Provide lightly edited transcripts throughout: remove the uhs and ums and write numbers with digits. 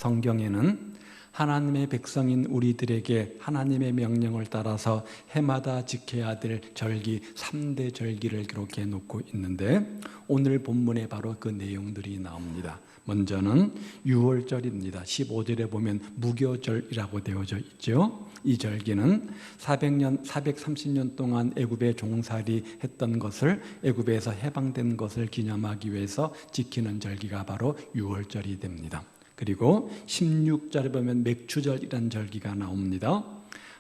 성경에는 하나님의 백성인 우리들에게 하나님의 명령을 따라서 해마다 지켜야 될 절기 3대 절기를 기록해 놓고 있는데 오늘 본문에 바로 그 내용들이 나옵니다. 먼저는 유월절입니다. 15절에 보면 무교절이라고 되어져 있죠. 이 절기는 430년 동안 애굽에 종살이 했던 것을, 애굽에서 해방된 것을 기념하기 위해서 지키는 절기가 바로 유월절이 됩니다. 그리고 16절에 보면 맥추절이라는 절기가 나옵니다.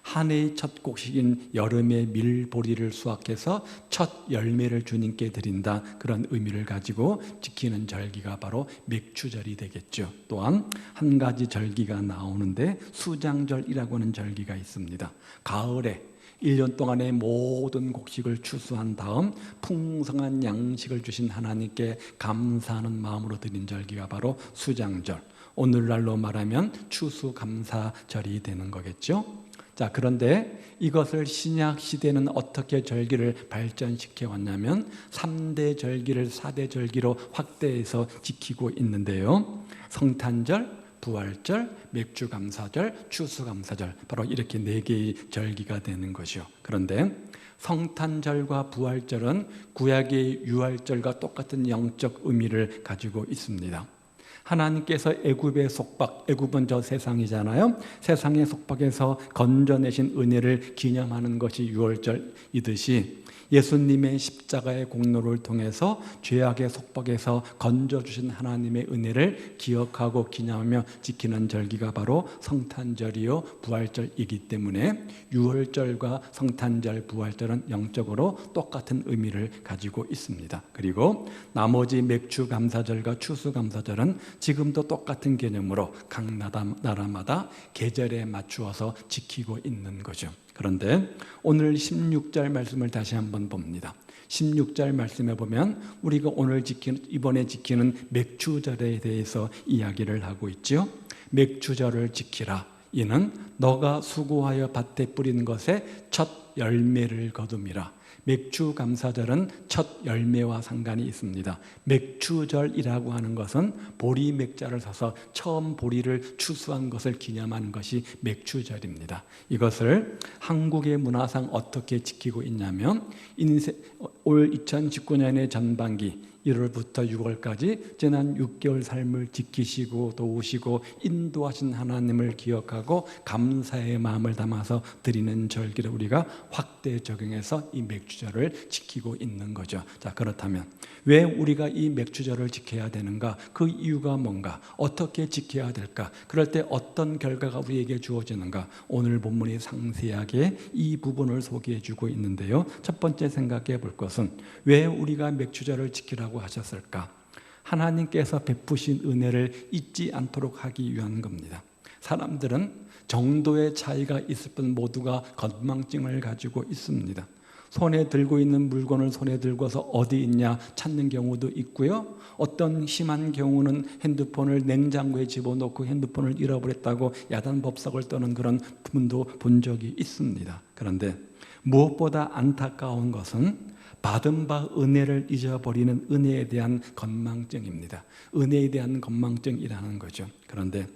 한 해의 첫 곡식인 여름의 밀보리를 수확해서 첫 열매를 주님께 드린다, 그런 의미를 가지고 지키는 절기가 바로 맥추절이 되겠죠. 또한 한 가지 절기가 나오는데 수장절이라고 하는 절기가 있습니다. 가을에 1년 동안의 모든 곡식을 추수한 다음 풍성한 양식을 주신 하나님께 감사하는 마음으로 드린 절기가 바로 수장절, 오늘날로 말하면 추수감사절이 되는 거겠죠. 자, 그런데 이것을 신약 시대는 어떻게 절기를 발전시켜 왔냐면 3대 절기를 4대 절기로 확대해서 지키고 있는데요. 성탄절, 부활절, 맥주감사절, 추수감사절, 바로 이렇게 4개의 절기가 되는 것이요. 그런데 성탄절과 부활절은 구약의 유월절과 똑같은 영적 의미를 가지고 있습니다. 하나님께서 애굽의 속박, 애굽은 저 세상이잖아요. 세상의 속박에서 건져내신 은혜를 기념하는 것이 유월절이듯이 예수님의 십자가의 공로를 통해서 죄악의 속박에서 건져주신 하나님의 은혜를 기억하고 기념하며 지키는 절기가 바로 성탄절이요 부활절이기 때문에 유월절과 성탄절, 부활절은 영적으로 똑같은 의미를 가지고 있습니다. 그리고 나머지 맥주감사절과 추수감사절은 지금도 똑같은 개념으로 각 나라마다 계절에 맞추어서 지키고 있는 거죠. 그런데 오늘 16절 말씀을 다시 한번 봅니다. 16절 말씀에 보면 우리가 이번에 지키는 맥추절에 대해서 이야기를 하고 있죠. 맥추절을 지키라. 이는 너가 수고하여 밭에 뿌린 것에 첫 열매를 거둠이라. 맥추감사절은 첫 열매와 상관이 있습니다. 맥추절이라고 하는 것은 보리 맥자를 사서 처음 보리를 추수한 것을 기념하는 것이 맥추절입니다. 이것을 한국의 문화상 어떻게 지키고 있냐면 올 2019년의 전반기 1월부터 6월까지 지난 6개월 삶을 지키시고 도우시고 인도하신 하나님을 기억하고 감사의 마음을 담아서 드리는 절기를 우리가 확대 적용해서 이 맥주절을 지키고 있는 거죠. 자, 그렇다면 왜 우리가 이 맥주절을 지켜야 되는가? 그 이유가 뭔가? 어떻게 지켜야 될까? 그럴 때 어떤 결과가 우리에게 주어지는가? 오늘 본문이 상세하게 이 부분을 소개해 주고 있는데요. 첫 번째 생각해 볼 것은 왜 우리가 맥주절을 지키라고 하셨을까? 하나님께서 베푸신 은혜를 잊지 않도록 하기 위한 겁니다. 사람들은 정도의 차이가 있을 뿐 모두가 건망증을 가지고 있습니다. 손에 들고 있는 물건을 손에 들고서 어디 있냐 찾는 경우도 있고요. 어떤 심한 경우는 핸드폰을 냉장고에 집어넣고 핸드폰을 잃어버렸다고 야단법석을 떠는 그런 분도 본 적이 있습니다. 그런데 무엇보다 안타까운 것은 받은 바 은혜를 잊어버리는 은혜에 대한 건망증입니다. 은혜에 대한 건망증이라는 거죠. 그런데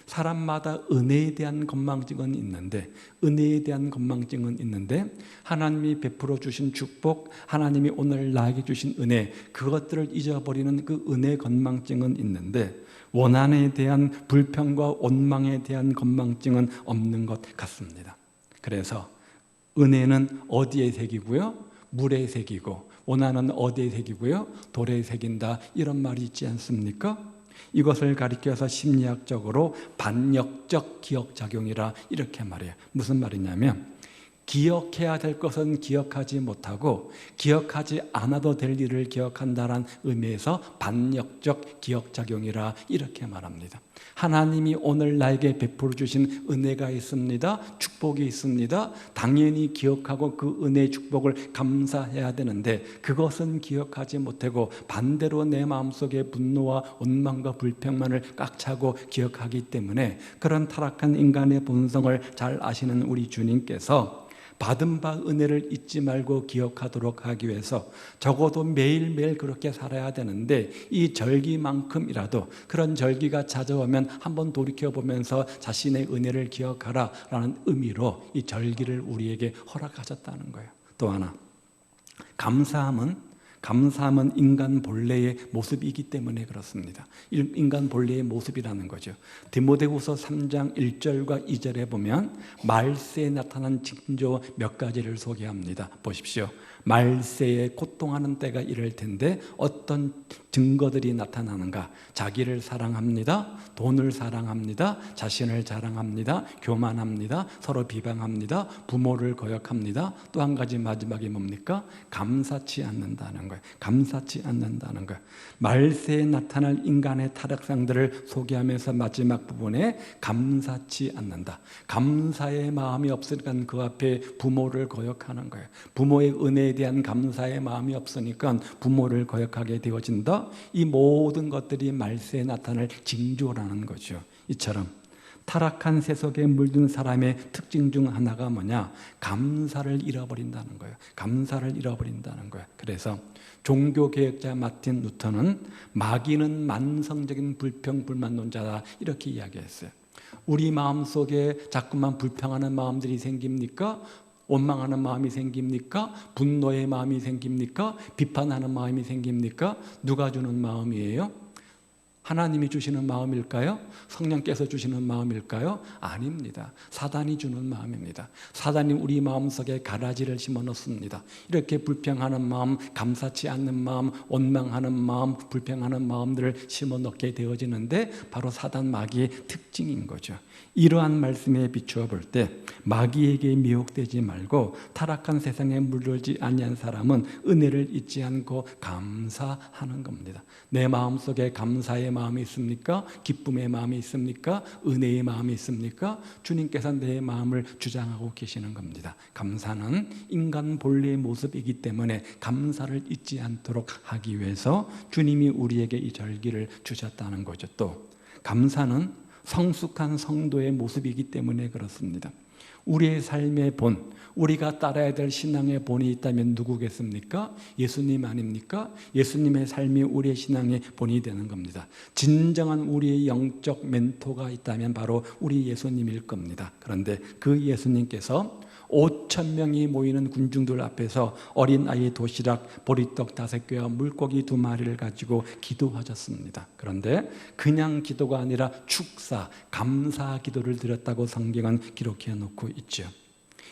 사람마다 은혜에 대한 건망증은 있는데 하나님이 베풀어 주신 축복, 하나님이 오늘 나에게 주신 은혜, 그것들을 잊어버리는 그 은혜 건망증은 있는데 원한에 대한 불평과 원망에 대한 건망증은 없는 것 같습니다. 그래서 은혜는 어디에 새기고요? 물에 새기고, 원한은 어디에 새기고요? 돌에 새긴다, 이런 말이 있지 않습니까? 이것을 가리켜서 심리학적으로 반역적 기억작용이라 이렇게 말해요. 무슨 말이냐면 기억해야 될 것은 기억하지 못하고 기억하지 않아도 될 일을 기억한다는 의미에서 반역적 기억작용이라 이렇게 말합니다. 하나님이 오늘 나에게 베풀어 주신 은혜가 있습니다. 축복이 있습니다. 당연히 기억하고 그 은혜의 축복을 감사해야 되는데 그것은 기억하지 못하고 반대로 내 마음속에 분노와 원망과 불평만을 꽉 차고 기억하기 때문에 그런 타락한 인간의 본성을 잘 아시는 우리 주님께서 받은 바 은혜를 잊지 말고 기억하도록 하기 위해서 적어도 매일매일 그렇게 살아야 되는데, 이 절기만큼이라도 그런 절기가 찾아오면 한번 돌이켜보면서 자신의 은혜를 기억하라 라는 의미로 이 절기를 우리에게 허락하셨다는 거예요. 또 하나, 감사함은 인간 본래의 모습이기 때문에 그렇습니다. 인간 본래의 모습이라는 거죠. 디모데후서 3장 1절과 2절에 보면 말세에 나타난 징조 몇 가지를 소개합니다. 보십시오. 말세에 고통하는 때가 이를 텐데 어떤 증거들이 나타나는가? 자기를 사랑합니다. 돈을 사랑합니다. 자신을 자랑합니다. 교만합니다. 서로 비방합니다. 부모를 거역합니다. 또 한 가지 마지막이 뭡니까? 감사치 않는다는 거예요. 감사치 않는다는 거예요. 말세에 나타날 인간의 타락상들을 소개하면서 마지막 부분에 감사치 않는다. 감사의 마음이 없으니까 그 앞에 부모를 거역하는 거예요. 부모의 은혜에 대한 감사의 마음이 없으니까 부모를 거역하게 되어진다. 이 모든 것들이 말세에 나타날 징조라는 거죠. 이처럼 타락한 세속에 물든 사람의 특징 중 하나가 뭐냐? 감사를 잃어버린다는 거예요. 감사를 잃어버린다는 거예요. 그래서 종교개혁자 마틴 루터는 마귀는 만성적인 불평불만론자다 이렇게 이야기했어요. 우리 마음속에 자꾸만 불평하는 마음들이 생깁니까? 원망하는 마음이 생깁니까? 분노의 마음이 생깁니까? 비판하는 마음이 생깁니까? 누가 주는 마음이에요? 하나님이 주시는 마음일까요? 성령께서 주시는 마음일까요? 아닙니다. 사단이 주는 마음입니다. 사단이 우리 마음속에 가라지를 심어놓습니다. 이렇게 불평하는 마음, 감사치 않는 마음, 원망하는 마음, 불평하는 마음들을 심어놓게 되어지는데 바로 사단 마귀의 특징인 거죠. 이러한 말씀에 비추어 볼 때 마귀에게 미혹되지 말고 타락한 세상에 물들지 아니한 사람은 은혜를 잊지 않고 감사하는 겁니다. 내 마음속에 감사의 마음이 있습니까? 기쁨의 마음이 있습니까? 은혜의 마음이 있습니까? 주님께서 내 마음을 주장하고 계시는 겁니다. 감사는 인간 본래의 모습이기 때문에 감사를 잊지 않도록 하기 위해서 주님이 우리에게 이 절기를 주셨다는 거죠. 또 감사는 성숙한 성도의 모습이기 때문에 그렇습니다. 우리의 삶의 본, 우리가 따라야 될 신앙의 본이 있다면 누구겠습니까? 예수님 아닙니까? 예수님의 삶이 우리의 신앙의 본이 되는 겁니다. 진정한 우리의 영적 멘토가 있다면 바로 우리 예수님일 겁니다. 그런데 그 예수님께서 5,000명이 모이는 군중들 앞에서 어린아이 도시락 보리떡 5개와 물고기 2마리를 가지고 기도하셨습니다. 그런데 그냥 기도가 아니라 축사, 감사 기도를 드렸다고 성경은 기록해 놓고 있죠.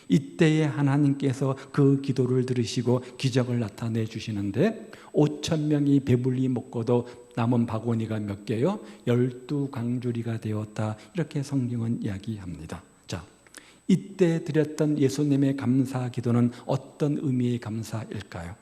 이때에 하나님께서 그 기도를 들으시고 기적을 나타내 주시는데 5,000명이 배불리 먹고도 남은 바구니가 몇 개요? 12광주리가 되었다. 이렇게 성경은 이야기합니다. 자, 이때 드렸던 예수님의 감사 기도는 어떤 의미의 감사일까요?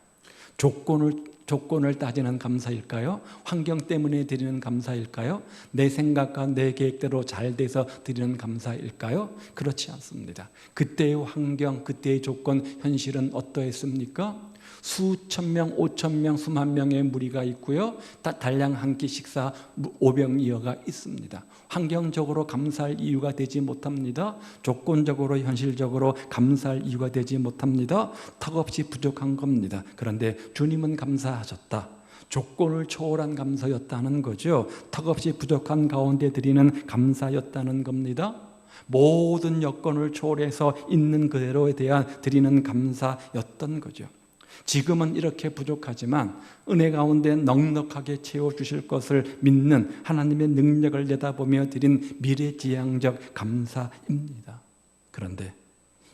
조건을 따지는 감사일까요? 환경 때문에 드리는 감사일까요? 내 생각과 내 계획대로 잘 돼서 드리는 감사일까요? 그렇지 않습니다. 그때의 환경, 그때의 조건, 현실은 어떠했습니까? 수천 명, 5,000명, 수만 명의 무리가 있고요. 달량 한 끼 식사 5병이어가 있습니다. 환경적으로 감사할 이유가 되지 못합니다. 조건적으로, 현실적으로 감사할 이유가 되지 못합니다. 턱없이 부족한 겁니다. 그런데 주님은 감사하셨다. 조건을 초월한 감사였다는 거죠. 턱없이 부족한 가운데 드리는 감사였다는 겁니다. 모든 여건을 초월해서 있는 그대로에 대한 드리는 감사였던 거죠. 지금은 이렇게 부족하지만 은혜 가운데 넉넉하게 채워주실 것을 믿는 하나님의 능력을 내다보며 드린 미래지향적 감사입니다. 그런데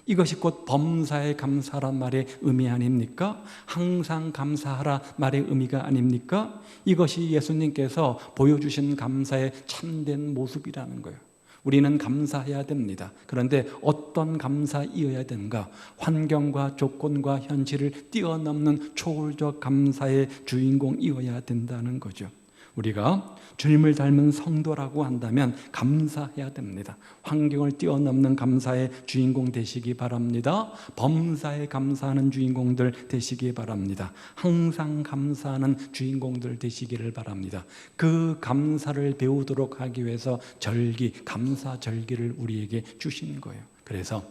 이것이 곧 범사에 감사란 말의 의미 아닙니까? 항상 감사하라 말의 의미가 아닙니까? 이것이 예수님께서 보여주신 감사의 참된 모습이라는 거예요. 우리는 감사해야 됩니다. 그런데 어떤 감사이어야 되는가? 환경과 조건과 현실을 뛰어넘는 초월적 감사의 주인공이어야 된다는 거죠. 우리가 주님을 닮은 성도라고 한다면 감사해야 됩니다. 환경을 뛰어넘는 감사의 주인공 되시기 바랍니다. 범사에 감사하는 주인공들 되시기 바랍니다. 항상 감사하는 주인공들 되시기를 바랍니다. 그 감사를 배우도록 하기 위해서 절기, 감사 절기를 우리에게 주신 거예요. 그래서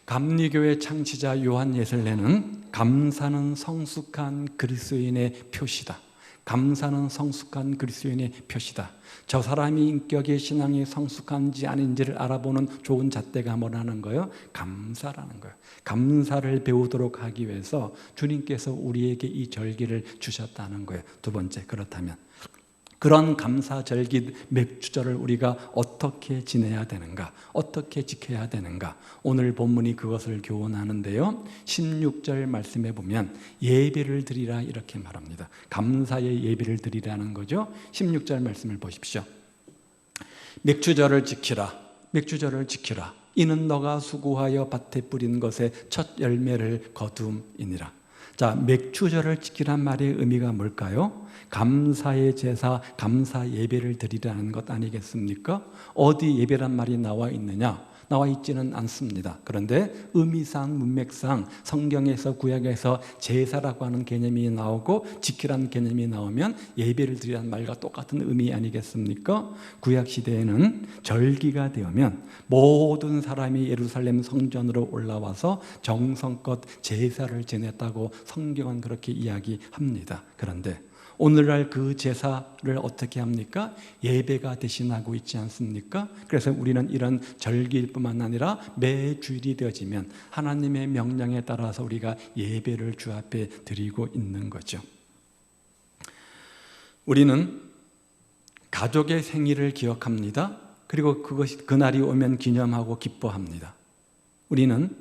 감리교회 창시자 요한 예슬레는 감사는 성숙한 그리스도인의 표시다. 감사는 성숙한 그리스도인의 표시다. 저 사람이 인격의 신앙이 성숙한지 아닌지를 알아보는 좋은 잣대가 뭐라는 거예요? 감사라는 거예요. 감사를 배우도록 하기 위해서 주님께서 우리에게 이 절기를 주셨다는 거예요. 두 번째, 그렇다면 그런 감사절기 맥주절을 우리가 어떻게 지내야 되는가? 어떻게 지켜야 되는가? 오늘 본문이 그것을 교훈하는데요. 16절 말씀에 보면 예배를 드리라 이렇게 말합니다. 감사의 예배를 드리라는 거죠. 16절 말씀을 보십시오. 맥주절을 지키라. 맥주절을 지키라. 이는 너가 수고하여 밭에 뿌린 것의 첫 열매를 거둠이니라. 자, 맥주절을 지키란 말의 의미가 뭘까요? 감사의 제사, 감사 예배를 드리라는 것 아니겠습니까? 어디 예배란 말이 나와 있느냐? 나와 있지는 않습니다. 그런데 의미상, 문맥상 성경에서 구약에서 제사라고 하는 개념이 나오고 지키라는 개념이 나오면 예배를 드리라는 말과 똑같은 의미 아니겠습니까? 구약 시대에는 절기가 되면 모든 사람이 예루살렘 성전으로 올라와서 정성껏 제사를 지냈다고 성경은 그렇게 이야기합니다. 그런데 오늘날 그 제사를 어떻게 합니까? 예배가 대신하고 있지 않습니까? 그래서 우리는 이런 절기일뿐만 아니라 매 주일이 되어지면 하나님의 명령에 따라서 우리가 예배를 주 앞에 드리고 있는 거죠. 우리는 가족의 생일을 기억합니다. 그리고 그날이 오면 기념하고 기뻐합니다. 우리는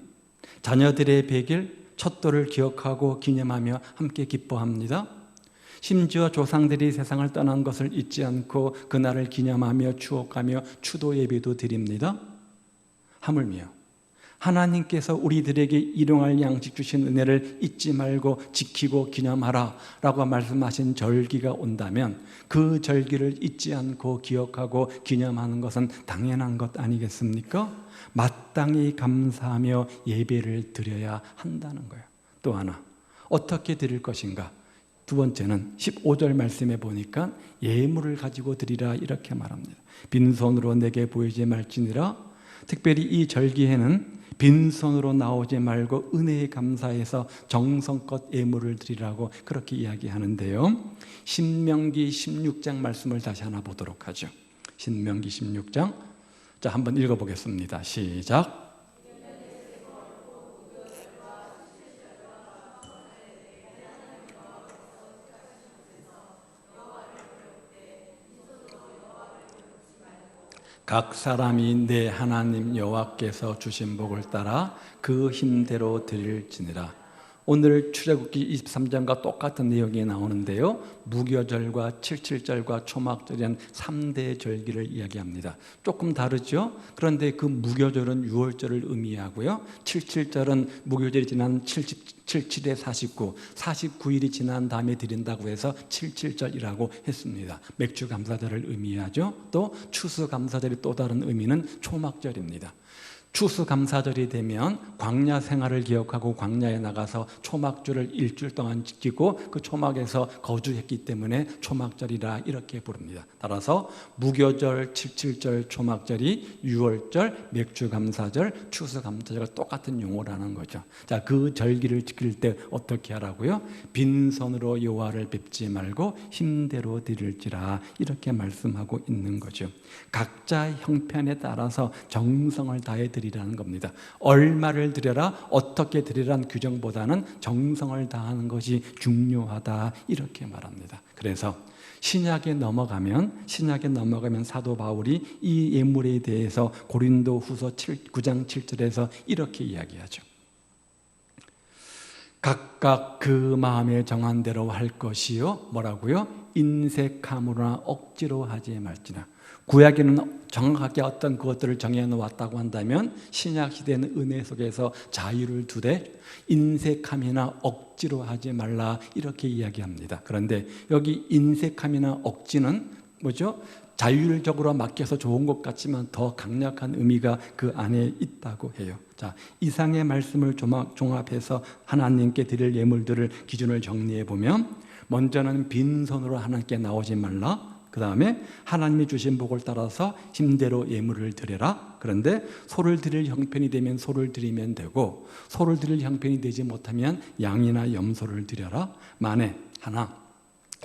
자녀들의 100일 첫돌을 기억하고 기념하며 함께 기뻐합니다. 심지어 조상들이 세상을 떠난 것을 잊지 않고 그날을 기념하며 추억하며 추도 예배도 드립니다. 하물며 하나님께서 우리들에게 일용할 양식 주신 은혜를 잊지 말고 지키고 기념하라 라고 말씀하신 절기가 온다면 그 절기를 잊지 않고 기억하고 기념하는 것은 당연한 것 아니겠습니까? 마땅히 감사하며 예배를 드려야 한다는 거예요. 또 하나, 어떻게 드릴 것인가? 두 번째는 15절 말씀에 보니까 예물을 가지고 드리라 이렇게 말합니다. 빈손으로 내게 보이지 말지니라. 특별히 이 절기에는 빈손으로 나오지 말고 은혜에 감사해서 정성껏 예물을 드리라고 그렇게 이야기하는데요. 신명기 16장 말씀을 다시 하나 보도록 하죠. 신명기 16장. 자, 한번 읽어보겠습니다. 시작. 각 사람이 내 하나님 여호와께서 주신 복을 따라 그 힘대로 드릴지니라. 오늘 출애굽기 23장과 똑같은 내용이 나오는데요. 무교절과 칠칠절과 초막절이라는 3대 절기를 이야기합니다. 조금 다르죠? 그런데 그 무교절은 6월절을 의미하고요. 칠칠절은 무교절이 지난 77에 49, 49일이 지난 다음에 드린다고 해서 칠칠절이라고 했습니다. 맥주감사절을 의미하죠. 또 추수감사절이 또 다른 의미는 초막절입니다. 추수감사절이 되면 광야 생활을 기억하고 광야에 나가서 초막절을 일주일 동안 지키고 그 초막에서 거주했기 때문에 초막절이라 이렇게 부릅니다. 따라서 무교절, 칠칠절, 초막절이 6월절, 맥주감사절, 추수감사절과 똑같은 용어라는 거죠. 자, 그 절기를 지킬 때 어떻게 하라고요? 빈손으로 여호와를 뵙지 말고 힘대로 드릴지라 이렇게 말씀하고 있는 거죠. 각자 형편에 따라서 정성을 다해 드리라는 겁니다. 얼마를 드려라, 어떻게 드리라는 규정보다는 정성을 다하는 것이 중요하다 이렇게 말합니다. 그래서 신약에 넘어가면 사도 바울이 이 예물에 대해서 고린도후서 9장 7절에서 이렇게 이야기하죠. 각각 그 마음에 정한 대로 할 것이요 뭐라고요? 인색함으로나 억지로 하지 말지라. 구약에는 정확하게 어떤 그것들을 정해놓았다고 한다면 신약 시대는 은혜 속에서 자유를 두되 인색함이나 억지로 하지 말라 이렇게 이야기합니다. 그런데 여기 인색함이나 억지는 뭐죠? 자율적으로 맡겨서 좋은 것 같지만 더 강력한 의미가 그 안에 있다고 해요. 자, 이상의 말씀을 종합해서 하나님께 드릴 예물들을 기준을 정리해 보면 먼저는 빈손으로 하나님께 나오지 말라. 그 다음에 하나님이 주신 복을 따라서 힘대로 예물을 드려라. 그런데 소를 드릴 형편이 되면 소를 드리면 되고, 소를 드릴 형편이 되지 못하면 양이나 염소를 드려라. 만에 하나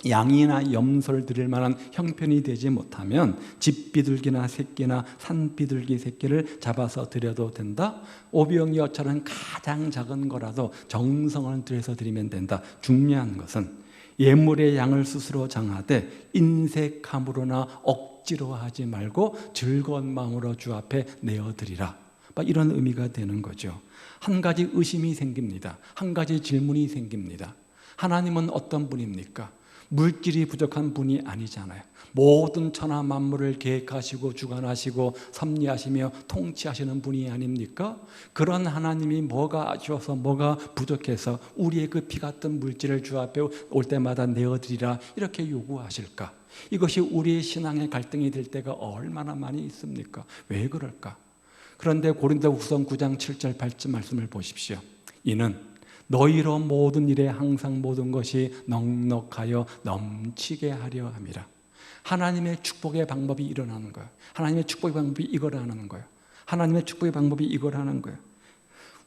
양이나 염소를 드릴 만한 형편이 되지 못하면 집비둘기나 새끼나 산비둘기 새끼를 잡아서 드려도 된다. 오병이어처럼 가장 작은 거라도 정성을 들여서 드리면 된다. 중요한 것은 예물의 양을 스스로 정하되 인색함으로나 억지로 하지 말고 즐거운 마음으로 주 앞에 내어드리라. 이런 의미가 되는 거죠. 한 가지 의심이 생깁니다. 한 가지 질문이 생깁니다. 하나님은 어떤 분입니까? 물질이 부족한 분이 아니잖아요. 모든 천하 만물을 계획하시고 주관하시고 섭리하시며 통치하시는 분이 아닙니까? 그런 하나님이 뭐가 아쉬워서 뭐가 부족해서 우리의 그 피 같은 물질을 주 앞에 올 때마다 내어드리라 이렇게 요구하실까? 이것이 우리의 신앙의 갈등이 될 때가 얼마나 많이 있습니까? 왜 그럴까? 그런데 고린도후서 9장 7절 8절 말씀을 보십시오. 이는 너희로 모든 일에 항상 모든 것이 넉넉하여 넘치게 하려 함이라. 하나님의 축복의 방법이 일어나는 거예요. 하나님의 축복의 방법이 이거라는 거예요. 하나님의 축복의 방법이 이거라는 거예요.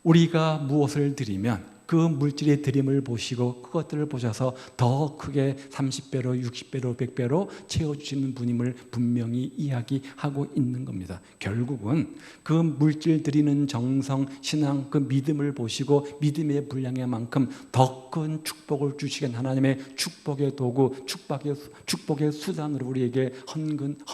우리가 무엇을 드리면 그 물질의 드림을 보시고 그것들을 보셔서 더 크게 30배로 60배로 100배로 채워주시는 분임을 분명히 이야기하고 있는 겁니다. 결국은 그 물질 드리는 정성, 신앙, 그 믿음을 보시고 믿음의 분량의 만큼 더 큰 축복을 주시는 하나님의 축복의 도구, 축복의 수단으로 우리에게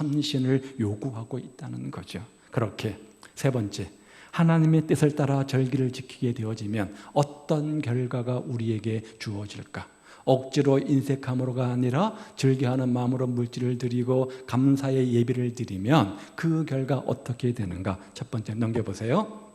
헌신을 요구하고 있다는 거죠. 그렇게 세 번째, 하나님의 뜻을 따라 절기를 지키게 되어지면 어떤 결과가 우리에게 주어질까? 억지로 인색함으로가 아니라 즐겨하는 마음으로 물질을 드리고 감사의 예비를 드리면 그 결과 어떻게 되는가? 첫 번째 넘겨보세요.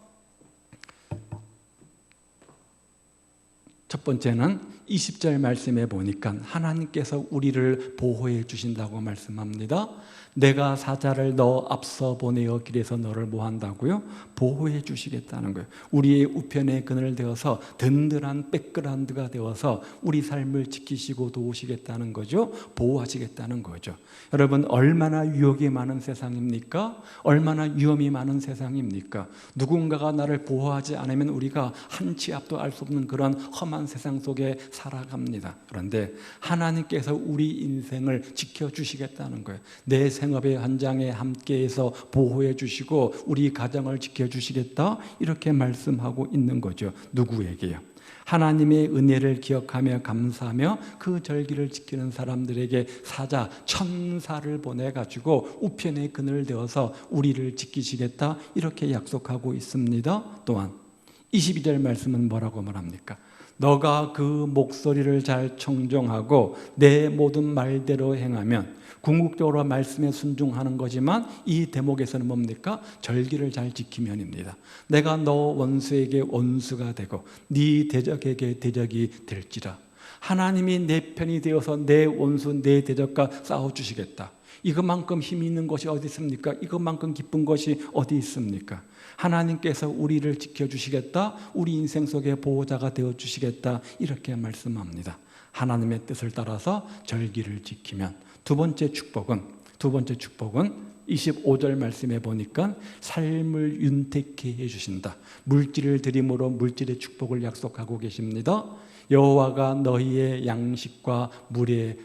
첫 번째는 20절 말씀에 보니까 하나님께서 우리를 보호해 주신다고 말씀합니다. 내가 사자를 너 앞서 보내어 길에서 너를 뭐 한다고요? 보호해 주시겠다는 거예요. 우리의 우편에 그늘 되어서 든든한 백그라운드가 되어서 우리 삶을 지키시고 도우시겠다는 거죠. 보호하시겠다는 거죠. 여러분, 얼마나 유혹이 많은 세상입니까? 얼마나 위험이 많은 세상입니까? 누군가가 나를 보호하지 않으면 우리가 한 치 앞도 알 수 없는 그런 험한 세상 속에 살아갑니다. 그런데 하나님께서 우리 인생을 지켜주시겠다는 거예요. 내 생업의 현장에 함께해서 보호해 주시고 우리 가정을 지켜주시겠다 이렇게 말씀하고 있는 거죠. 누구에게요? 하나님의 은혜를 기억하며 감사하며 그 절기를 지키는 사람들에게 사자, 천사를 보내가지고 우편에 그늘 되어서 우리를 지키시겠다 이렇게 약속하고 있습니다. 또한 22절 말씀은 뭐라고 말합니까? 너가 그 목소리를 잘 청종하고 내 모든 말대로 행하면, 궁극적으로 말씀에 순종하는 거지만 이 대목에서는 뭡니까? 절기를 잘 지키면입니다. 내가 너 원수에게 원수가 되고 네 대적에게 대적이 될지라. 하나님이 내 편이 되어서 내 원수 내 대적과 싸워주시겠다. 이것만큼 힘이 있는 것이 어디 있습니까? 이것만큼 기쁜 것이 어디 있습니까? 하나님께서 우리를 지켜주시겠다, 우리 인생 속의 보호자가 되어주시겠다 이렇게 말씀합니다. 하나님의 뜻을 따라서 절기를 지키면 두 번째 축복은 25절 말씀에 보니까 삶을 윤택케 해주신다. 물질을 드림으로 물질의 축복을 약속하고 계십니다. 여호와가 너희의 양식과 물의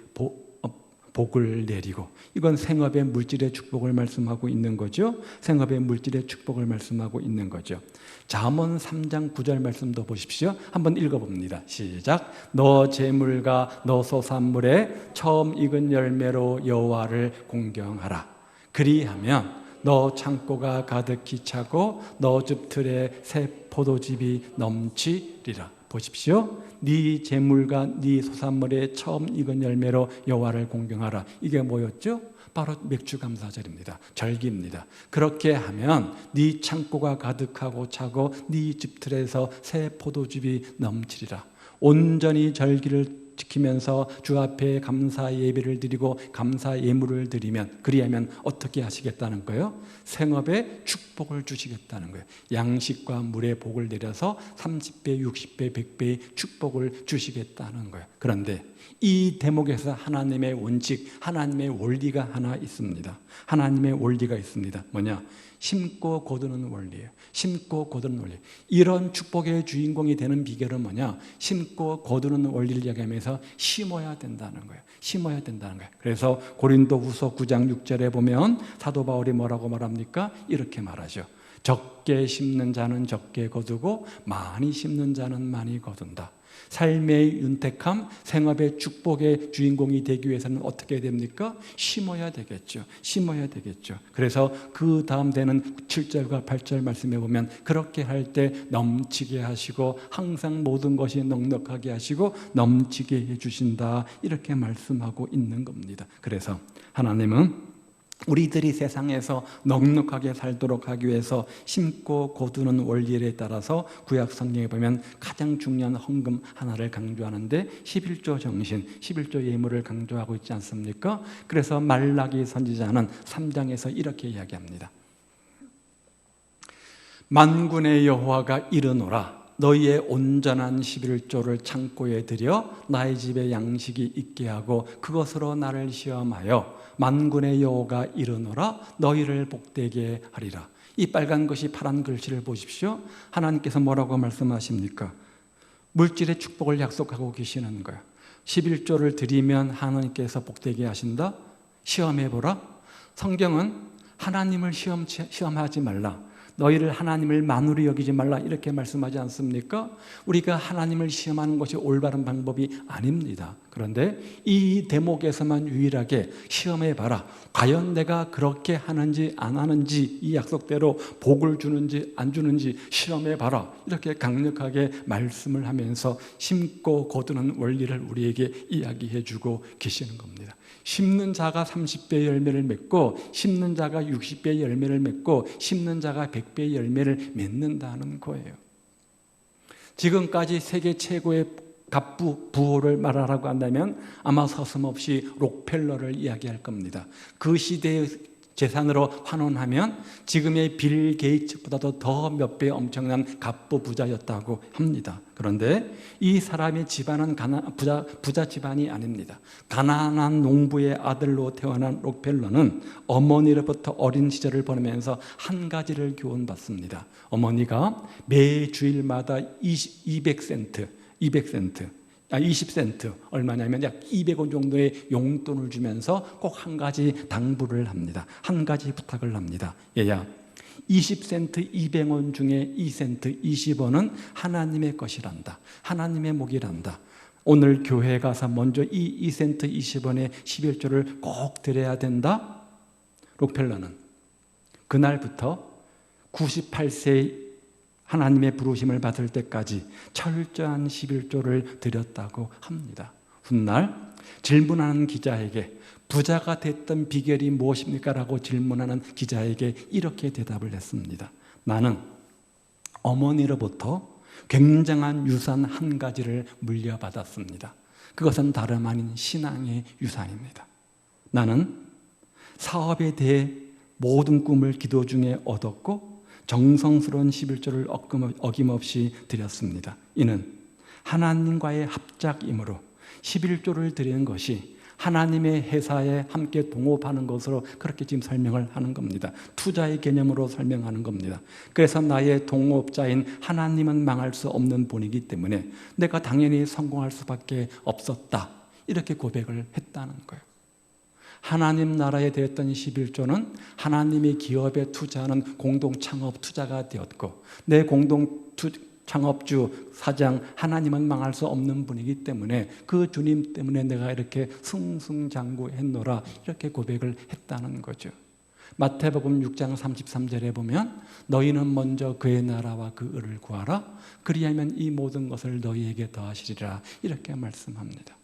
복을 내리고, 이건 생업의 물질의 축복을 말씀하고 있는 거죠. 생업의 물질의 축복을 말씀하고 있는 거죠. 잠언 3장 9절 말씀도 보십시오. 한번 읽어봅니다. 시작. 너 재물과 너 소산물에 처음 익은 열매로 여호와를 공경하라. 그리하면 너 창고가 가득히 차고 너 집 틀에 새 포도즙이 넘치리라. 보십시오. 네 재물과 네 소산물의 처음 익은 열매로 여호와를 공경하라. 이게 뭐였죠? 바로 맥주감사절입니다. 절기입니다. 그렇게 하면 네 창고가 가득하고 차고 네 집틀에서 새 포도즙이 넘치리라. 온전히 절기를 지키면서 주 앞에 감사 예배를 드리고 감사 예물을 드리면, 그리하면 어떻게 하시겠다는 거예요? 생업에 축복을 주시겠다는 거예요. 양식과 물의 복을 내려서 30배, 60배, 100배의 축복을 주시겠다는 거예요. 그런데 이 대목에서 하나님의 원칙, 하나님의 원리가 하나 있습니다. 하나님의 원리가 있습니다. 뭐냐? 심고 거두는 원리예요. 심고 거두는 원리. 이런 축복의 주인공이 되는 비결은 뭐냐? 심고 거두는 원리를 이야기하면서 심어야 된다는 거예요. 심어야 된다는 거예요. 그래서 고린도후서 9장 6절에 보면 사도 바울이 뭐라고 말합니까? 이렇게 말하죠. 적게 심는 자는 적게 거두고 많이 심는 자는 많이 거둔다. 삶의 윤택함, 생업의 축복의 주인공이 되기 위해서는 어떻게 됩니까? 심어야 되겠죠. 심어야 되겠죠. 그래서 그 다음 되는 7절과 8절 말씀해 보면 그렇게 할 때 넘치게 하시고 항상 모든 것이 넉넉하게 하시고 넘치게 해주신다. 이렇게 말씀하고 있는 겁니다. 그래서 하나님은 우리들이 세상에서 넉넉하게 살도록 하기 위해서 심고 거두는 원리에 따라서 구약 성경에 보면 가장 중요한 헌금 하나를 강조하는데 11조 정신, 11조 예물을 강조하고 있지 않습니까? 그래서 말라기 선지자는 3장에서 이렇게 이야기합니다. 만군의 여호와가 이르노라. 너희의 온전한 11조를 창고에 들여 나의 집에 양식이 있게 하고 그것으로 나를 시험하여 만군의 여호와가 이르노라 너희를 복되게 하리라. 이 빨간 것이 파란 글씨를 보십시오. 하나님께서 뭐라고 말씀하십니까? 물질의 축복을 약속하고 계시는 거예요. 11조를 드리면 하나님께서 복되게 하신다. 시험해보라. 성경은 하나님을 시험하지 말라. 너희를 하나님을 만으로 여기지 말라 이렇게 말씀하지 않습니까? 우리가 하나님을 시험하는 것이 올바른 방법이 아닙니다. 그런데 이 대목에서만 유일하게 시험해봐라. 과연 내가 그렇게 하는지 안 하는지, 이 약속대로 복을 주는지 안 주는지 시험해봐라. 이렇게 강력하게 말씀을 하면서 심고 거두는 원리를 우리에게 이야기해주고 계시는 겁니다. 심는 자가 30배의 열매를 맺고 심는 자가 60배의 열매를 맺고 심는 자가 100배의 열매를 맺는다는 거예요. 지금까지 세계 최고의 부호를 말하라고 한다면 아마 서슴없이 록펠러를 이야기할 겁니다. 그 시대의 재산으로 환원하면 지금의 빌 게이츠보다도 더 몇 배 엄청난 갑부 부자였다고 합니다. 그런데 이 사람의 집안은 부자 집안이 아닙니다. 가난한 농부의 아들로 태어난 록펠러는 어머니로부터 어린 시절을 보내면서 한 가지를 교훈받습니다. 어머니가 매 주일마다 20센트 얼마냐면 약 200원 정도의 용돈을 주면서 꼭 한 가지 당부를 합니다. 한 가지 부탁을 합니다. 얘야, 20센트 200원 중에 2센트 20원은 하나님의 것이란다. 하나님의 목이란다. 오늘 교회 가서 먼저 이 2센트 20원의 11조를 꼭 드려야 된다. 록펠러는 그날부터 98세 하나님의 부르심을 받을 때까지 철저한 11조를 드렸다고 합니다. 훗날 질문하는 기자에게 부자가 됐던 비결이 무엇입니까? 라고 질문하는 기자에게 이렇게 대답을 했습니다. 나는 어머니로부터 굉장한 유산 한 가지를 물려받았습니다. 그것은 다름 아닌 신앙의 유산입니다. 나는 사업에 대해 모든 꿈을 기도 중에 얻었고 정성스러운 11조를 어김없이 드렸습니다. 이는 하나님과의 합작이므로 11조를 드리는 것이 하나님의 회사에 함께 동업하는 것으로 그렇게 지금 설명을 하는 겁니다. 투자의 개념으로 설명하는 겁니다. 그래서 나의 동업자인 하나님은 망할 수 없는 분이기 때문에 내가 당연히 성공할 수밖에 없었다. 이렇게 고백을 했다는 거예요. 하나님 나라에 대했던 11조는 하나님의 기업에 투자하는 공동창업 투자가 되었고 내 창업주 사장 하나님은 망할 수 없는 분이기 때문에 그 주님 때문에 내가 이렇게 승승장구했노라 이렇게 고백을 했다는 거죠. 마태복음 6장 33절에 보면 너희는 먼저 그의 나라와 그 의를 구하라 그리하면 이 모든 것을 너희에게 더하시리라 이렇게 말씀합니다.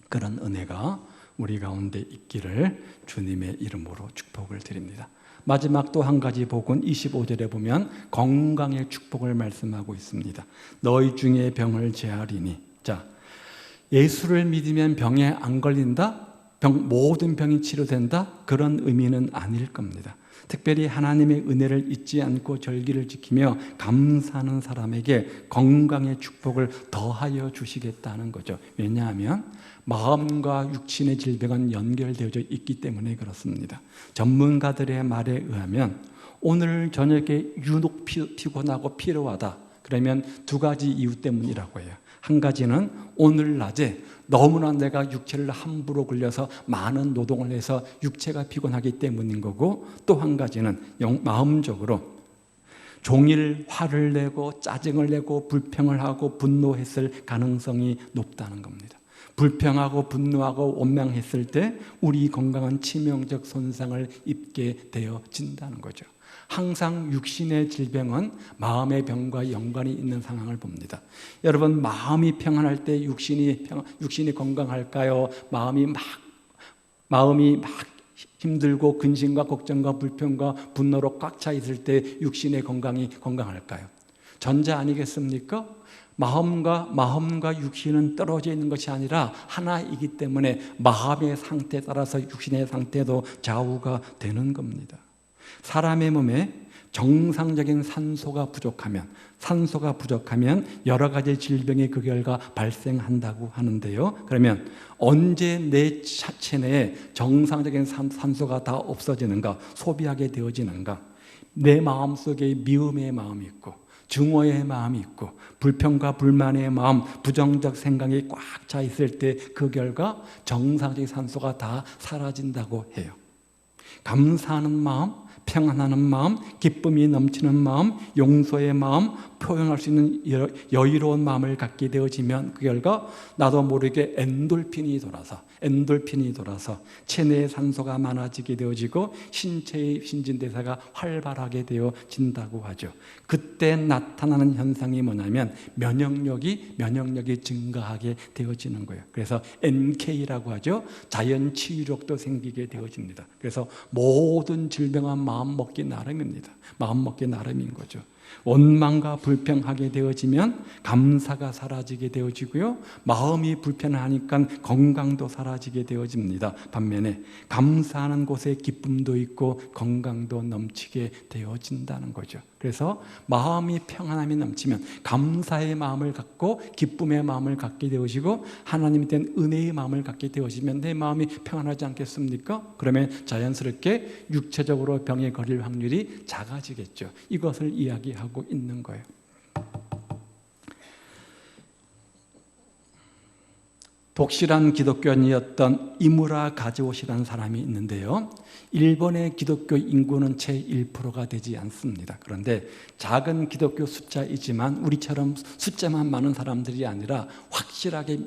그런 은혜가 우리 가운데 있기를 주님의 이름으로 축복을 드립니다. 마지막 또 한 가지 복은 25절에 보면 건강의 축복을 말씀하고 있습니다. 너희 중에 병을 제하리니. 자, 예수를 믿으면 병에 안 걸린다? 모든 병이 치료된다? 그런 의미는 아닐 겁니다. 특별히 하나님의 은혜를 잊지 않고 절기를 지키며 감사하는 사람에게 건강의 축복을 더하여 주시겠다는 거죠. 왜냐하면 마음과 육신의 질병은 연결되어져 있기 때문에 그렇습니다. 전문가들의 말에 의하면 오늘 저녁에 유독 피곤하고 피로하다. 그러면 두 가지 이유 때문이라고 해요. 한 가지는 오늘 낮에 너무나 내가 육체를 함부로 굴려서 많은 노동을 해서 육체가 피곤하기 때문인 거고, 또 한 가지는 마음적으로 종일 화를 내고 짜증을 내고 불평을 하고 분노했을 가능성이 높다는 겁니다. 불평하고 분노하고 원망했을 때 우리 건강은 치명적 손상을 입게 되어진다는 거죠. 항상 육신의 질병은 마음의 병과 연관이 있는 상황을 봅니다. 여러분, 마음이 평안할 때 육신이 건강할까요? 마음이 막 힘들고 근심과 걱정과 불평과 분노로 꽉 차 있을 때 육신의 건강이 건강할까요? 전자 아니겠습니까? 마음과 육신은 떨어져 있는 것이 아니라 하나이기 때문에 마음의 상태에 따라서 육신의 상태도 좌우가 되는 겁니다. 사람의 몸에 정상적인 산소가 부족하면 여러 가지 질병의 그 결과 발생한다고 하는데요. 그러면 언제 내 체내에 정상적인 산소가 다 없어지는가, 소비하게 되어지는가? 내 마음속에 미움의 마음이 있고 증오의 마음이 있고 불평과 불만의 마음, 부정적 생각이 꽉 차 있을 때 그 결과 정상적인 산소가 다 사라진다고 해요. 감사하는 마음, 평안하는 마음, 기쁨이 넘치는 마음, 용서의 마음, 표현할 수 있는 여유로운 마음을 갖게 되어지면 그 결과 나도 모르게 엔돌핀이 돌아서 체내의 산소가 많아지게 되어지고 신체의 신진대사가 활발하게 되어진다고 하죠. 그때 나타나는 현상이 뭐냐면 면역력이 증가하게 되어지는 거예요. 그래서 NK라고 하죠. 자연 치유력도 생기게 되어집니다. 그래서 모든 질병은 마음 먹기 나름입니다. 마음 먹기 나름인 거죠. 원망과 불평하게 되어지면 감사가 사라지게 되어지고요. 마음이 불편하니까 건강도 사라지게 되어집니다. 반면에 감사하는 곳에 기쁨도 있고 건강도 넘치게 되어진다는 거죠. 그래서 마음이 평안함이 넘치면 감사의 마음을 갖고 기쁨의 마음을 갖게 되어지고 하나님에 대한 은혜의 마음을 갖게 되어지면 내 마음이 평안하지 않겠습니까? 그러면 자연스럽게 육체적으로 병에 걸릴 확률이 작아지겠죠. 이것을 이야기하고 있는 거예요. 독실한 기독교인이었던 이무라 가즈오시라는 사람이 있는데요. 일본의 기독교 인구는 채 1%가 되지 않습니다. 그런데 작은 기독교 숫자이지만 우리처럼 숫자만 많은 사람들이 아니라 확실하게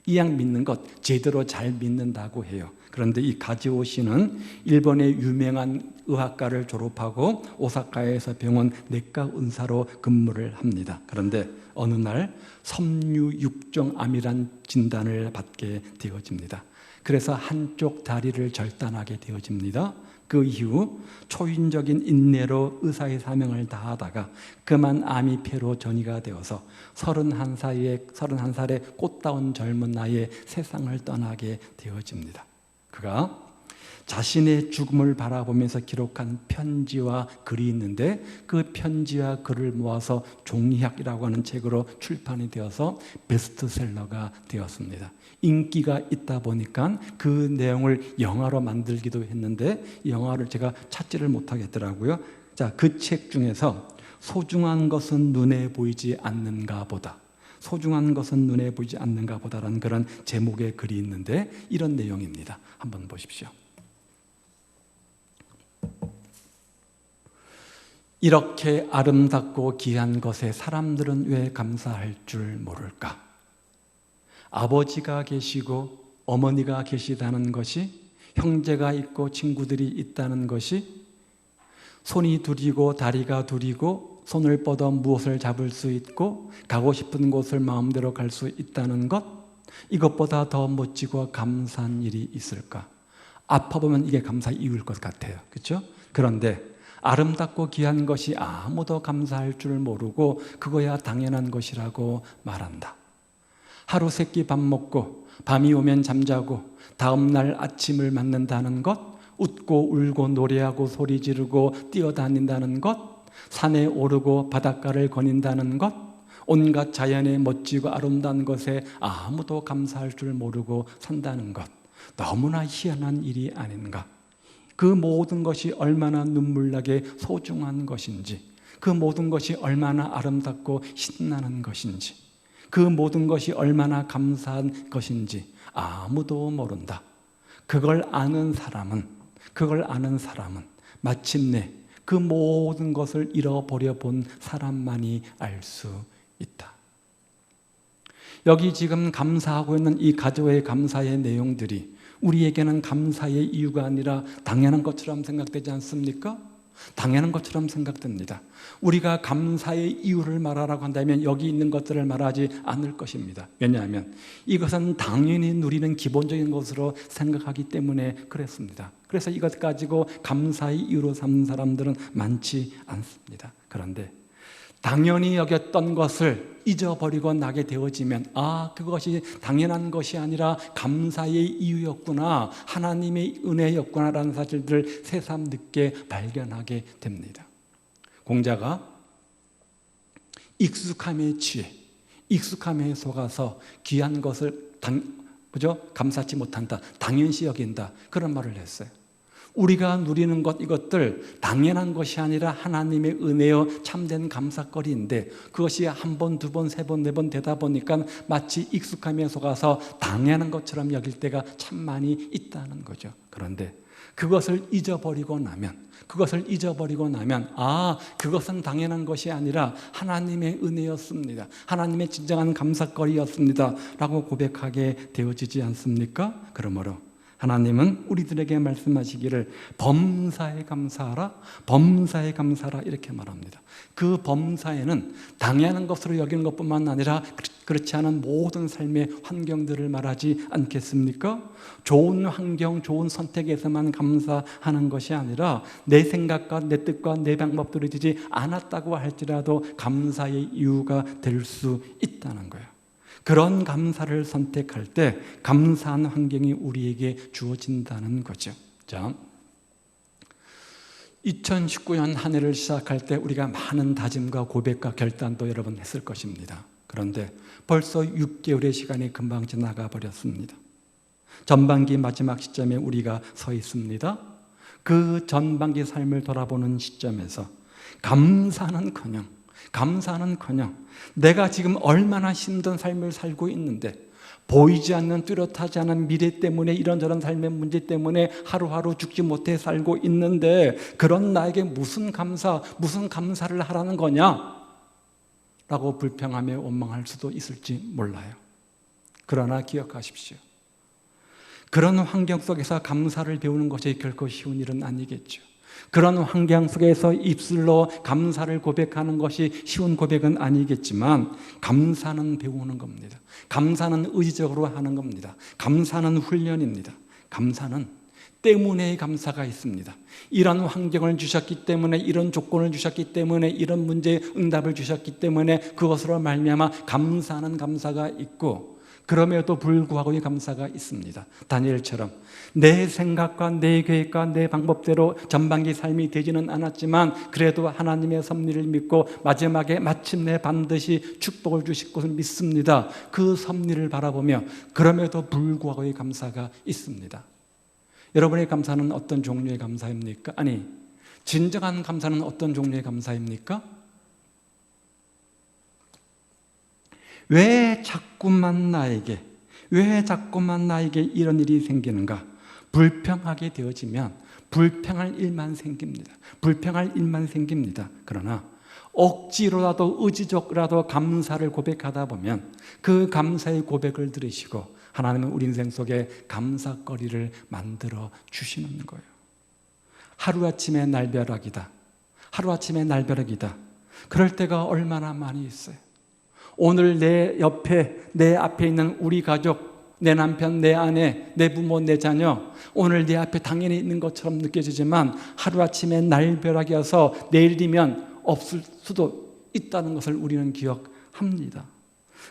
이양 믿는 것, 제대로 잘 믿는다고 해요. 그런데 이 가즈오시는 일본의 유명한 의학과를 졸업하고 오사카에서 병원 내과 의사로 근무를 합니다. 그런데 어느 날 섬유육종암이란 진단을 받게 되어집니다. 그래서 한쪽 다리를 절단하게 되어집니다. 그 이후 초인적인 인내로 의사의 사명을 다하다가 그만 암이 폐로 전이가 되어서 31살의 꽃다운 젊은 나이에 세상을 떠나게 되어집니다. 그가 자신의 죽음을 바라보면서 기록한 편지와 글이 있는데 그 편지와 글을 모아서 종이학이라고 하는 책으로 출판이 되어서 베스트셀러가 되었습니다. 인기가 있다 보니까 그 내용을 영화로 만들기도 했는데 영화를 제가 찾지를 못하겠더라고요. 자, 그 책 중에서 소중한 것은 눈에 보이지 않는가 보다. 소중한 것은 눈에 보이지 않는가 보다라는 그런 제목의 글이 있는데 이런 내용입니다. 한번 보십시오. 이렇게 아름답고 귀한 것에 사람들은 왜 감사할 줄 모를까? 아버지가 계시고 어머니가 계시다는 것이, 형제가 있고 친구들이 있다는 것이, 손이 둘이고 다리가 둘이고 손을 뻗어 무엇을 잡을 수 있고 가고 싶은 곳을 마음대로 갈 수 있다는 것, 이것보다 더 멋지고 감사한 일이 있을까? 아파보면 이게 감사 이유일 것 같아요. 그렇죠? 그런데 아름답고 귀한 것이 아무도 감사할 줄 모르고 그거야 당연한 것이라고 말한다. 하루 세끼 밥 먹고 밤이 오면 잠자고 다음날 아침을 맞는다는 것, 웃고 울고 노래하고 소리 지르고 뛰어다닌다는 것, 산에 오르고 바닷가를 거닌다는 것, 온갖 자연의 멋지고 아름다운 것에 아무도 감사할 줄 모르고 산다는 것, 너무나 희한한 일이 아닌가. 그 모든 것이 얼마나 눈물나게 소중한 것인지, 그 모든 것이 얼마나 아름답고 신나는 것인지, 그 모든 것이 얼마나 감사한 것인지 아무도 모른다. 그걸 아는 사람은 마침내 그 모든 것을 잃어버려 본 사람만이 알 수 있다. 여기 지금 감사하고 있는 이 가족의 감사의 내용들이 우리에게는 감사의 이유가 아니라 당연한 것처럼 생각되지 않습니까? 당연한 것처럼 생각됩니다. 우리가 감사의 이유를 말하라고 한다면 여기 있는 것들을 말하지 않을 것입니다. 왜냐하면 이것은 당연히 누리는 기본적인 것으로 생각하기 때문에 그랬습니다. 그래서 이것 가지고 감사의 이유로 삼는 사람들은 많지 않습니다. 그런데 당연히 여겼던 것을 잊어버리고 나게 되어지면 그것이 당연한 것이 아니라 감사의 이유였구나, 하나님의 은혜였구나라는 사실들을 새삼 늦게 발견하게 됩니다. 공자가 익숙함에 취해 익숙함에 속아서 귀한 것을 감사치 못한다, 당연시 여긴다, 그런 말을 했어요. 우리가 누리는 것, 이것들 당연한 것이 아니라 하나님의 은혜여 참된 감사거리인데 그것이 한 번, 두 번, 세 번, 네 번 되다 보니까 마치 익숙함에 속아서 당연한 것처럼 여길 때가 참 많이 있다는 거죠. 그런데 그것을 잊어버리고 나면 그것은 당연한 것이 아니라 하나님의 은혜였습니다, 하나님의 진정한 감사거리였습니다 라고 고백하게 되어지지 않습니까? 그러므로 하나님은 우리들에게 말씀하시기를 범사에 감사하라, 범사에 감사하라 이렇게 말합니다. 그 범사에는 당연한 것으로 여기는 것뿐만 아니라 그렇지 않은 모든 삶의 환경들을 말하지 않겠습니까? 좋은 환경, 좋은 선택에서만 감사하는 것이 아니라 내 생각과 내 뜻과 내 방법대로 되지 않았다고 할지라도 감사의 이유가 될 수 있다는 거예요. 그런 감사를 선택할 때 감사한 환경이 우리에게 주어진다는 거죠. 자, 2019년 한 해를 시작할 때 우리가 많은 다짐과 고백과 결단도 여러 번 했을 것입니다. 그런데 벌써 6개월의 시간이 금방 지나가 버렸습니다. 전반기 마지막 시점에 우리가 서 있습니다. 그 전반기 삶을 돌아보는 시점에서 감사는커녕 내가 지금 얼마나 힘든 삶을 살고 있는데 보이지 않는 뚜렷하지 않은 미래 때문에 이런저런 삶의 문제 때문에 하루하루 죽지 못해 살고 있는데 그런 나에게 무슨 감사를 하라는 거냐? 라고 불평하며 원망할 수도 있을지 몰라요. 그러나 기억하십시오. 그런 환경 속에서 감사를 배우는 것이 결코 쉬운 일은 아니겠죠. 그런 환경 속에서 입술로 감사를 고백하는 것이 쉬운 고백은 아니겠지만 감사는 배우는 겁니다. 감사는 의지적으로 하는 겁니다. 감사는 훈련입니다. 감사는 때문에 감사가 있습니다. 이런 환경을 주셨기 때문에, 이런 조건을 주셨기 때문에, 이런 문제에 응답을 주셨기 때문에 그것으로 말미암아 감사는 감사가 있고, 그럼에도 불구하고 이 감사가 있습니다. 다니엘처럼 내 생각과 내 계획과 내 방법대로 전반기 삶이 되지는 않았지만 그래도 하나님의 섭리를 믿고 마지막에 마침내 반드시 축복을 주실 것을 믿습니다. 그 섭리를 바라보며 그럼에도 불구하고 이 감사가 있습니다. 여러분의 감사는 어떤 종류의 감사입니까? 아니, 진정한 감사는 어떤 종류의 감사입니까? 왜 자꾸만 나에게 이런 일이 생기는가? 불평하게 되어지면 불평할 일만 생깁니다. 그러나 억지로라도 의지적으로라도 감사를 고백하다 보면 그 감사의 고백을 들으시고 하나님은 우리 인생 속에 감사거리를 만들어 주시는 거예요. 하루아침에 날벼락이다. 그럴 때가 얼마나 많이 있어요. 오늘 내 앞에 있는 우리 가족, 내 남편, 내 아내, 내 부모, 내 자녀, 오늘 내 앞에 당연히 있는 것처럼 느껴지지만 하루아침에 날벼락이어서 내일이면 없을 수도 있다는 것을 우리는 기억합니다.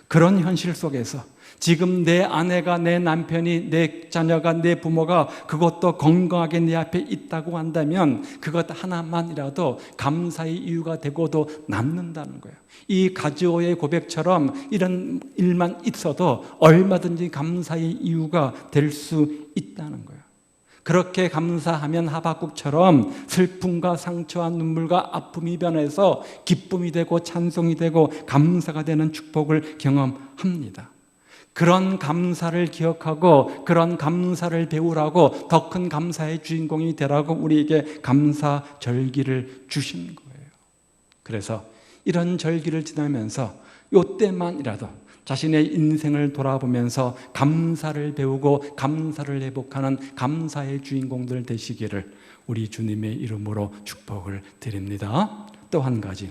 그런 현실 속에서 지금 내 아내가, 내 남편이, 내 자녀가, 내 부모가 그것도 건강하게 내 앞에 있다고 한다면 그것 하나만이라도 감사의 이유가 되고도 남는다는 거예요. 이 가즈오의 고백처럼 이런 일만 있어도 얼마든지 감사의 이유가 될 수 있다는 거예요. 그렇게 감사하면 하박국처럼 슬픔과 상처와 눈물과 아픔이 변해서 기쁨이 되고 찬송이 되고 감사가 되는 축복을 경험합니다. 그런 감사를 기억하고 그런 감사를 배우라고 더 큰 감사의 주인공이 되라고 우리에게 감사 절기를 주신 거예요. 그래서 이런 절기를 지나면서 이때만이라도 자신의 인생을 돌아보면서 감사를 배우고 감사를 회복하는 감사의 주인공들 되시기를 우리 주님의 이름으로 축복을 드립니다. 또 한 가지,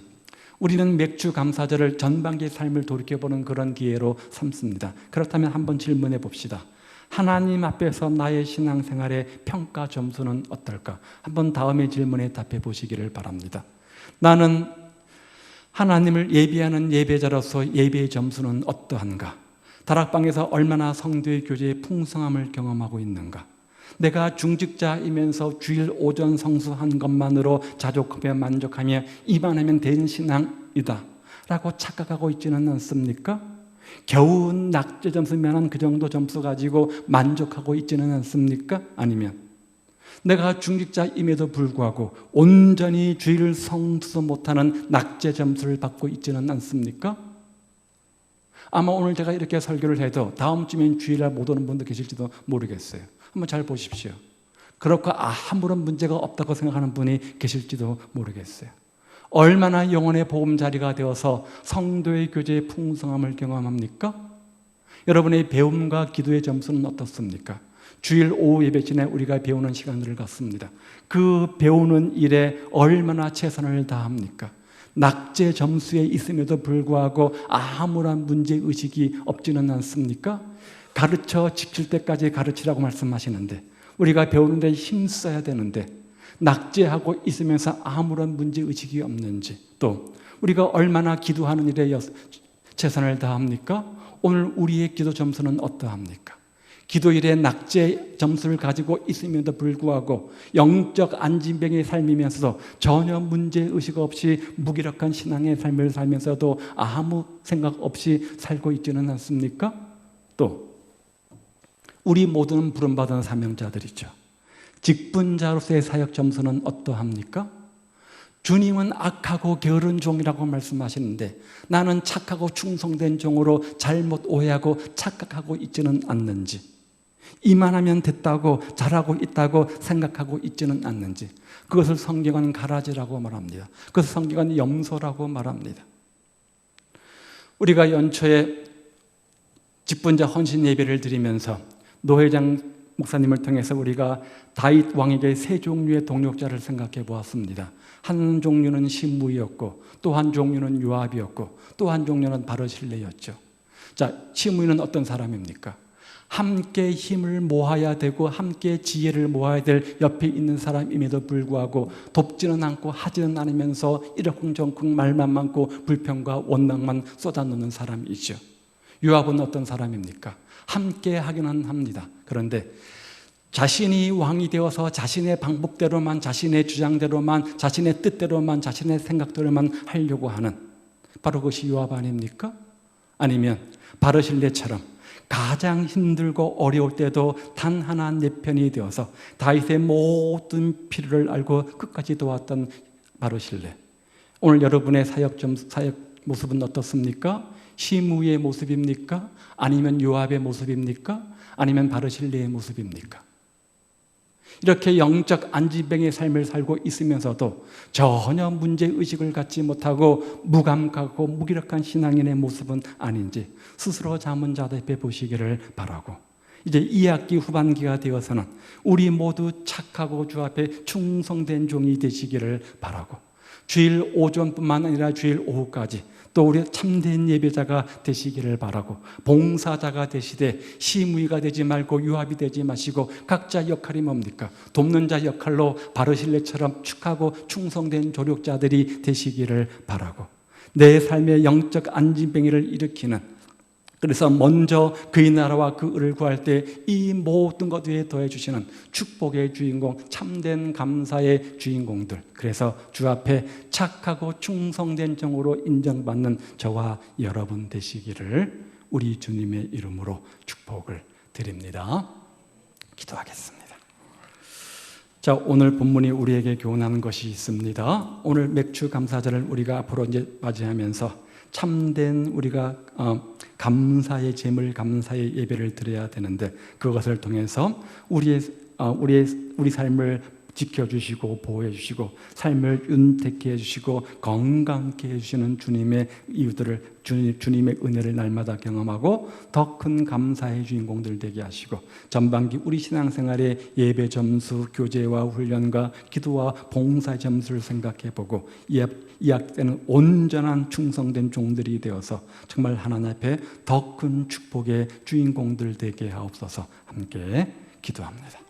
우리는 맥주 감사절을 전반기의 삶을 돌이켜보는 그런 기회로 삼습니다. 그렇다면 한번 질문해 봅시다. 하나님 앞에서 나의 신앙생활의 평가 점수는 어떨까? 한번 다음의 질문에 답해 보시기를 바랍니다. 나는 하나님을 예배하는 예배자로서 예배의 점수는 어떠한가? 다락방에서 얼마나 성도의 교제의 풍성함을 경험하고 있는가? 내가 중직자이면서 주일 오전 성수한 것만으로 자족하며 만족하며 이만하면 된 신앙이다 라고 착각하고 있지는 않습니까? 겨우 낙제 점수면 그 정도 점수 가지고 만족하고 있지는 않습니까? 아니면 내가 중직자임에도 불구하고 온전히 주일 성수 못하는 낙제 점수를 받고 있지는 않습니까? 아마 오늘 제가 이렇게 설교를 해도 다음 주면 주일날 못 오는 분도 계실지도 모르겠어요. 한번 잘 보십시오. 그렇고 아무런 문제가 없다고 생각하는 분이 계실지도 모르겠어요. 얼마나 영혼의 보금자리가 되어서 성도의 교제의 풍성함을 경험합니까? 여러분의 배움과 기도의 점수는 어떻습니까? 주일 오후 예배 전에 우리가 배우는 시간들을 갖습니다. 그 배우는 일에 얼마나 최선을 다합니까? 낙제 점수에 있음에도 불구하고 아무런 문제의식이 없지는 않습니까? 가르쳐 지킬 때까지 가르치라고 말씀하시는데 우리가 배우는 데 힘써야 되는데 낙제하고 있으면서 아무런 문제의식이 없는지, 또 우리가 얼마나 기도하는 일에 최선을 다합니까? 오늘 우리의 기도 점수는 어떠합니까? 기도일에 낙제 점수를 가지고 있음에도 불구하고 영적 안진병의 삶이면서도 전혀 문제의식 없이 무기력한 신앙의 삶을 살면서도 아무 생각 없이 살고 있지는 않습니까? 또 우리 모두는 부름받은 사명자들이죠. 직분자로서의 사역 점수는 어떠합니까? 주님은 악하고 게으른 종이라고 말씀하시는데 나는 착하고 충성된 종으로 잘못 오해하고 착각하고 있지는 않는지, 이만하면 됐다고 잘하고 있다고 생각하고 있지는 않는지, 그것을 성경은 가라지라고 말합니다. 그것을 성경은 염소라고 말합니다. 우리가 연초에 직분자 헌신 예배를 드리면서 노회장 목사님을 통해서 우리가 다윗 왕에게 세 종류의 동력자를 생각해 보았습니다. 한 종류는 시므이였고 또 한 종류는 요압이었고 또 한 종류는 바르실레였죠. 자, 시므이는 어떤 사람입니까? 함께 힘을 모아야 되고 함께 지혜를 모아야 될 옆에 있는 사람임에도 불구하고 돕지는 않고 하지는 않으면서 이러쿵저쿵 말만 많고 불평과 원망만 쏟아놓는 사람이죠. 요압은 어떤 사람입니까? 함께 하기는 합니다. 그런데 자신이 왕이 되어서 자신의 방법대로만, 자신의 주장대로만, 자신의 뜻대로만, 자신의 생각대로만 하려고 하는, 바로 그것이 요압 아닙니까? 아니면 바르실레처럼 가장 힘들고 어려울 때도 단 하나 내 편이 되어서 다윗의 모든 필요를 알고 끝까지 도왔던 바르실레. 오늘 여러분의 사역 모습은 어떻습니까? 시므이의 모습입니까? 아니면 요압의 모습입니까? 아니면 바르실레의 모습입니까? 이렇게 영적 안진병의 삶을 살고 있으면서도 전혀 문제의식을 갖지 못하고 무감각하고 무기력한 신앙인의 모습은 아닌지 스스로 자문자답해 보시기를 바라고, 이제 2학기 후반기가 되어서는 우리 모두 착하고 주 앞에 충성된 종이 되시기를 바라고, 주일 오전뿐만 아니라 주일 오후까지 또 우리 참된 예배자가 되시기를 바라고, 봉사자가 되시되 시므이가 되지 말고 요압이 되지 마시고 각자 역할이 뭡니까? 돕는 자 역할로 바르실레처럼 축하고 충성된 조력자들이 되시기를 바라고, 내 삶의 영적 안진병이를 일으키는 그래서 먼저 그의 나라와 그 의를 구할 때 이 모든 것 위에 더해 주시는 축복의 주인공, 참된 감사의 주인공들. 그래서 주 앞에 착하고 충성된 종으로 인정받는 저와 여러분 되시기를 우리 주님의 이름으로 축복을 드립니다. 기도하겠습니다. 자, 오늘 본문이 우리에게 교훈하는 것이 있습니다. 오늘 맥주 감사절을 우리가 앞으로 이제 맞이하면서 참된 우리가 감사의 제물, 감사의 예배를 드려야 되는데 그것을 통해서 우리 삶을 지켜주시고 보호해주시고 삶을 윤택해 해주시고 건강케 해주시는 주님의 이유들을 주님의 은혜를 날마다 경험하고 더 큰 감사의 주인공들 되게 하시고 전반기 우리 신앙생활의 예배 점수, 교제와 훈련과 기도와 봉사 점수를 생각해보고 이 학대는 온전한 충성된 종들이 되어서 정말 하나님 앞에 더 큰 축복의 주인공들 되게 하옵소서. 함께 기도합니다.